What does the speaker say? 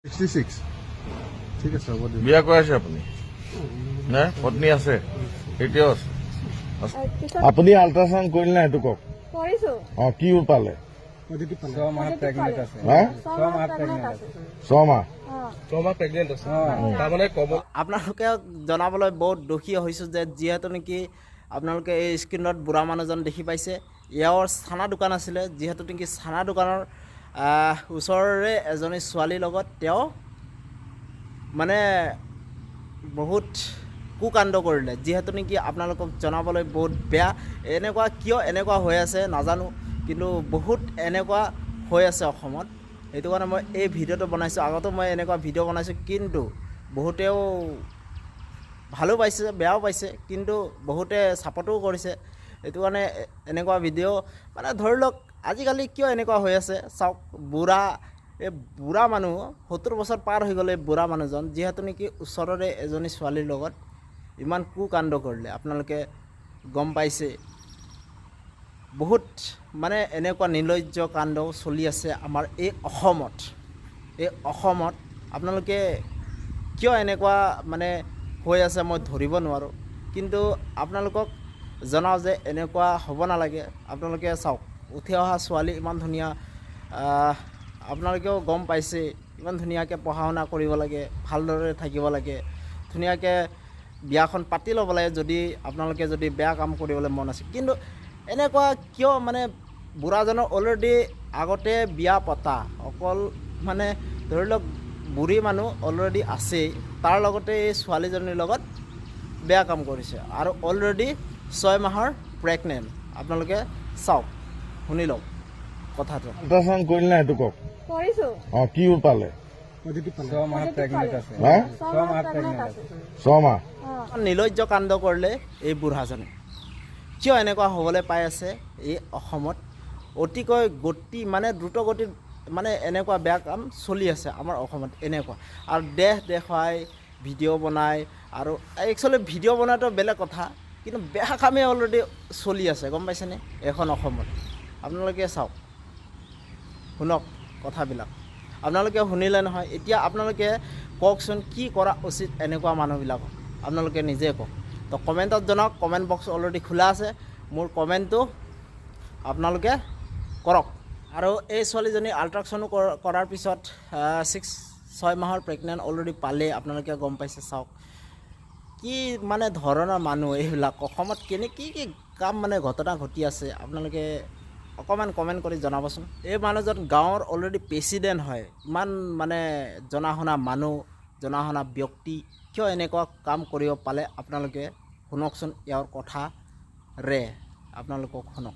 66 ঠিক আছে হ'ব দিয়ক বিয়া কৰাইছে আপুনি নে পত্নী আছে এতিয়াও আছে আপুনি আল্ট্ৰাচাউণ্ড কৰিলে নাই সেইটো কওক কৰিছো কি পালে পজিটিভ পালে 6 মাহ প্ৰেগনেন্ট আছে হা 6 মাহ প্ৰেগনেন্ট আছে 6 মাহ 6 মাহ প্ৰেগনেন্ট আছে তাৰমানে কব আপোনালোকে জনাবলৈ বহুত দুখী হৈছোঁ যে যিহেতু নেকি আপোনালোকে এই স্ক্ৰীণত বুঢ়া মানুহজন দেখি পাইছে ইয়াৰ চানা দোকান আছিলে যিহেতু নেকি চানা দোকানৰ ওচৰৰে এজনী ছোৱালীৰ লগত তেওঁ মানে বহুত কুকাণ্ড কৰিলে যিহেতু নেকি আপোনালোকক জনাবলৈ বহুত বেয়া এনেকুৱা কিয় এনেকুৱা হৈ আছে নাজানো কিন্তু বহুত এনেকুৱা হৈ আছে অসমত সেইটো কাৰণে মই এই ভিডিঅ'টো বনাইছোঁ আগতো মই এনেকুৱা ভিডিঅ' বনাইছোঁ কিন্তু বহুতেও ভালো পাইছে বেয়াও পাইছে কিন্তু বহুতে ছাপৰ্টও কৰিছে সেইটো কাৰণে এনেকুৱা ভিডিঅ' মানে ধৰি লওক আজিকালি কিয় এনেকুৱা হৈ আছে চাওক এই বুঢ়া মানুহ 70 বছৰ পাৰ হৈ গ'লে বুঢ়া মানুহজন যিহেতু নেকি ওচৰৰে এজনী ছোৱালীৰ লগত ইমান কুকাণ্ড কৰিলে আপোনালোকে গম পাইছে বহুত মানে এনেকুৱা নিৰ্লজ্জ কাণ্ড চলি আছে আমাৰ এই অসমত আপোনালোকে কিয় এনেকুৱা মানে হৈ আছে মই ধৰিব নোৱাৰোঁ কিন্তু আপোনালোকক জনাওঁ যে এনেকুৱা হ'ব নালাগে আপোনালোকে চাওক উঠি অহা ছোৱালী ইমান ধুনীয়া আপোনালোকেও গম পাইছে ইমান ধুনীয়াকৈ পঢ়া শুনা কৰিব লাগে ভালদৰে থাকিব লাগে ধুনীয়াকৈ বিয়াখন পাতি ল'ব লাগে যদি আপোনালোকে যদি বেয়া কাম কৰিবলৈ মন আছে কিন্তু এনেকুৱা কিয় মানে বুঢ়াজনৰ অলৰেডি আগতে বিয়া পতা অকল মানে ধৰি লওক বুঢ়ী মানুহ অলৰেডি আছেই তাৰ লগতে এই ছোৱালীজনীৰ লগত বেয়া কাম কৰিছে আৰু অলৰেডি 6 মাহৰ প্ৰেগনেণ্ট আপোনালোকে চাওক শুনি লওক কথাটো আল্ট্ৰাচাউণ্ড কৰিলে নাই সেইটো কওক কৰিছো কি পালে পজিটিভ পালে 6 মাহ প্ৰেগনেন্ট আছে হা 6 মাহ প্ৰেগনেন্ট আছে 6 মাহ নিৰ্লজ্জ কাণ্ড কৰিলে এই বুঢ়াজনে কিয় এনেকুৱা হ'বলৈ পাই আছে এই অসমত অতিকৈ দ্ৰুত গতিত মানে এনেকুৱা বেয়া কাম চলি আছে আমাৰ অসমত এনেকুৱা আৰু দেখাই ভিডিঅ' বনাই আৰু একচুৱেলি ভিডিঅ' বনোৱাটো বেলেগ কথা কিন্তু বেয়া কামেই অলৰেডি চলি আছে গম পাইছেনে এখন অসমত আপোনালোকে চাওক শুনক কথাবিলাক আপোনালোকে শুনিলে নহয় এতিয়া আপোনালোকে কওকচোন কি কৰা উচিত এনেকুৱা মানুহবিলাকক আপোনালোকে নিজে কওক তো কমেণ্টত জনাওক কমেণ্ট বক্স অলৰেডি খোলা আছে মোৰ কমেণ্টটো আপোনালোকে কৰক আৰু এই ছোৱালীজনী আল্ট্ৰাচাউণ্ড কৰাৰ পিছত 6 মাহৰ প্ৰেগনেণ্ট অলৰেডি পালে আপোনালোকে গম পাইছে চাওক কি মানে ধৰণৰ মানুহ এইবিলাক অসমত কি কাম মানে ঘটনা ঘটি আছে আপোনালোকে অকণমান কমেণ্ট কৰি জনাবচোন এই মানুহজন গাঁৱৰ অলৰেডি প্ৰেচিডেণ্ট হয় ইমান মানে জনা শুনা মানুহ জনা শুনা ব্যক্তি কিয় এনেকুৱা কাম কৰিব পালে আপোনালোকে শুনকচোন ইয়াৰ কথাৰে আপোনালোকক শুনক